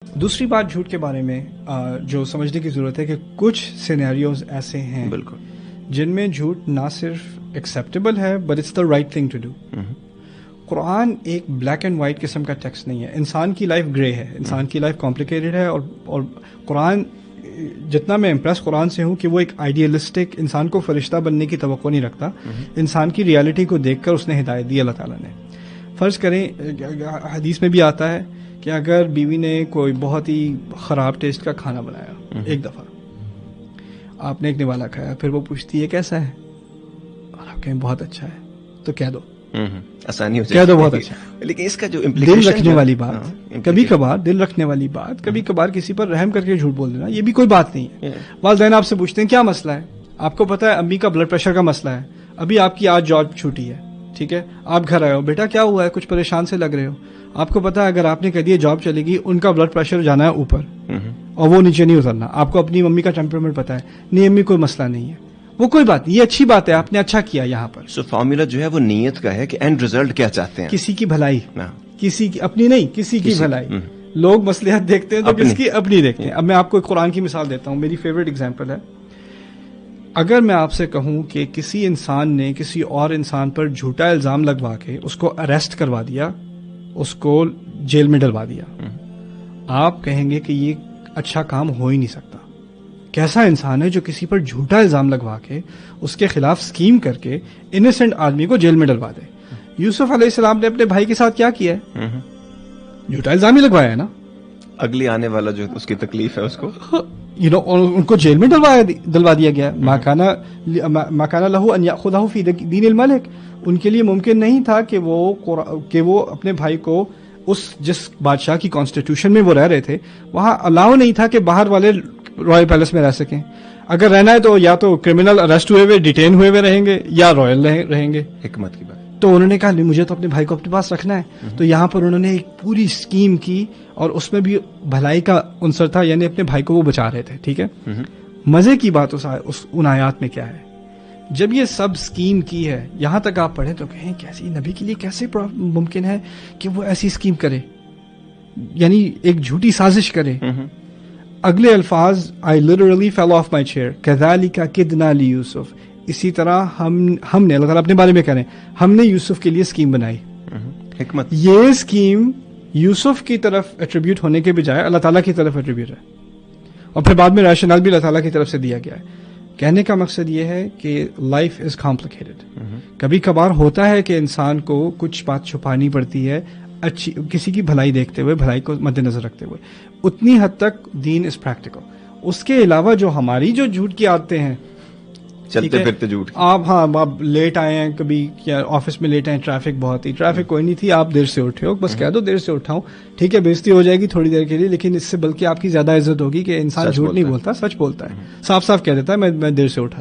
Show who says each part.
Speaker 1: دوسری بات جھوٹ کے بارے میں جو سمجھنے کی ضرورت ہے کہ کچھ سینیریوز ایسے ہیں
Speaker 2: بالکل
Speaker 1: جن میں جھوٹ نہ صرف ایکسیپٹیبل ہے but it's the right thing to do. Quran ایک بلیک اینڈ وائٹ قسم کا ٹیکسٹ نہیں ہے. انسان کی لائف گرے ہے, انسان کی لائف کمپلیکیٹڈ ہے, اور قرآن جتنا میں امپریس قرآن سے ہوں کہ وہ ایک آئیڈیلسٹک انسان کو فرشتہ بننے کی توقع نہیں رکھتا. انسان کی ریالٹی کو دیکھ کر اس نے ہدایت دی اللہ تعالیٰ نے. فرض کریں حدیث میں بھی آتا ہے کہ اگر بیوی نے کوئی بہت ہی خراب ٹیسٹ کا کھانا بنایا ایک دفعہ, آپ نے ایک نوالا کھایا, پھر وہ پوچھتی ہے کیسا ہے, اور آپ کہیں بہت اچھا ہے, تو کہہ دو
Speaker 2: آسانی ہو
Speaker 1: کہہ دو بہت اچھا.
Speaker 2: لیکن اس کا جو
Speaker 1: دل رکھنے والی بات, کبھی کبھار دل رکھنے والی بات, کبھی کبھار کسی پر رحم کر کے جھوٹ بول دینا, یہ بھی کوئی بات نہیں ہے. والدین آپ سے پوچھتے ہیں کیا مسئلہ ہے, آپ کو پتا ہے امی کا بلڈ پریشر کا مسئلہ ہے, ابھی آپ کی آج جاب چھوٹی ہے, ٹھیک ہے, آپ گھر آئے ہو, بیٹا کیا ہوا ہے, کچھ پریشان سے لگ رہے ہو. آپ کو پتا ہے اگر آپ نے کہہ دیا جاب چلے گی, ان کا بلڈ پریشر جانا ہے اوپر اور وہ نیچے نہیں اترنا. آپ کو اپنی ممی کا ٹیمپرامنٹ پتا ہے, نہیں امی کوئی مسئلہ نہیں ہے, وہ کوئی بات نہیں, یہ اچھی بات ہے, آپ نے اچھا کیا. یہاں پر
Speaker 2: سو فارمولا جو ہے وہ نیت کا ہے کہ اینڈ ریزلٹ کیا چاہتے ہیں,
Speaker 1: کسی کی بھلائی, کسی کی اپنی نہیں, کسی کی بھلائی. لوگ مصلحت دیکھتے ہیں تو کس کی اپنی دیکھتے ہیں. اب میں آپ کو ایک قرآن کی مثال دیتا ہوں, میری فیوریٹ ایگزامپل ہے. اگر میں آپ سے کہوں کہ کسی انسان نے کسی اور انسان پر جھوٹا الزام لگوا کے اس کو اریسٹ کروا دیا, اس کو جیل میں ڈلوا دیا, آپ کہیں گے کہ یہ اچھا کام ہو ہی نہیں سکتا. کیسا انسان ہے جو کسی پر جھوٹا الزام لگوا کے اس کے خلاف اسکیم کر کے انیسنٹ آدمی کو جیل میں ڈلوا دے. یوسف علیہ السلام نے اپنے بھائی کے ساتھ کیا کیا ہے, جھوٹا الزام ہی لگوایا ہے نا.
Speaker 2: اگلی آنے والا جو اس کی تکلیف ہے اس کو
Speaker 1: ان کو جیل میں دلوا دیا گیا. ماکانہ لہو ان یاخذہ فی دین الملک, ان کے لیے ممکن نہیں تھا کہ وہ اپنے بھائی کو جس بادشاہ کی کانسٹیٹیوشن میں وہ رہ رہے تھے وہاں الاؤ نہیں تھا کہ باہر والے رائل پیلس میں رہ سکیں. اگر رہنا ہے تو یا تو کرمنل اریسٹ ہوئے ہوئے ڈیٹین ہوئے ہوئے رہیں گے یا رائل رہیں گے.
Speaker 2: حکمت کی بات.
Speaker 1: تو انہوں نے کہا مجھے تو اپنے بھائی کو اپنے پاس رکھنا ہے. تو یہاں پر انہوں نے ایک پوری اسکیم کی اور اس میں بھی بھلائی کا عنصر تھا, یعنی اپنے بھائی کو وہ بچا رہے تھے. ٹھیک ہے, مزے کی بات ان آیات میں کیا ہے, جب یہ سب اسکیم کی ہے, یہاں تک آپ پڑھیں تو کہیں کیسی نبی کے لیے کیسے ممکن ہے کہ وہ ایسی اسکیم کرے, یعنی ایک جھوٹی سازش کرے. اگلے الفاظ I literally fell off my chair کذالک کدنا لیوسف, اسی طرح ہم نے, اللہ تعالیٰ اپنے بارے میں کہہ رہے ہیں, ہم نے یوسف کے لیے اسکیم بنائی.
Speaker 2: حکمت.
Speaker 1: یہ اسکیم یوسف کی طرف ایٹریبیوٹ ہونے کے بجائے اللہ تعالیٰ کی طرف ایٹریبیوٹ ہے, اور پھر بعد میں ریشنل بھی اللہ تعالیٰ کی طرف سے دیا گیا ہے. کہنے کا مقصد یہ ہے کہ لائف از کمپلیکیٹڈ. کبھی کبھار ہوتا ہے کہ انسان کو کچھ بات چھپانی پڑتی ہے, اچھی کسی کی بھلائی دیکھتے ہوئے, بھلائی کو مد نظر رکھتے ہوئے. اتنی حد تک دین از پریکٹیکل. اس کے علاوہ جو ہماری جو جھوٹ کی عادتیں ہیں,
Speaker 2: چلتے پھرتے جھوٹ,
Speaker 1: آپ لیٹ آئے ہیں, کبھی کیا آفس میں لیٹ آئے, ٹریفک بہت ہی, ٹریفک کوئی نہیں تھی, آپ دیر سے اٹھے ہو, بس کہہ دو دیر سے اٹھا ہوں, ٹھیک ہے, بےزتی ہو جائے گی تھوڑی دیر کے لیے, لیکن اس سے بلکہ آپ کی زیادہ عزت ہوگی کہ انسان جھوٹ نہیں بولتا, سچ بولتا ہے, صاف صاف کہہ دیتا ہے میں دیر سے اٹھا.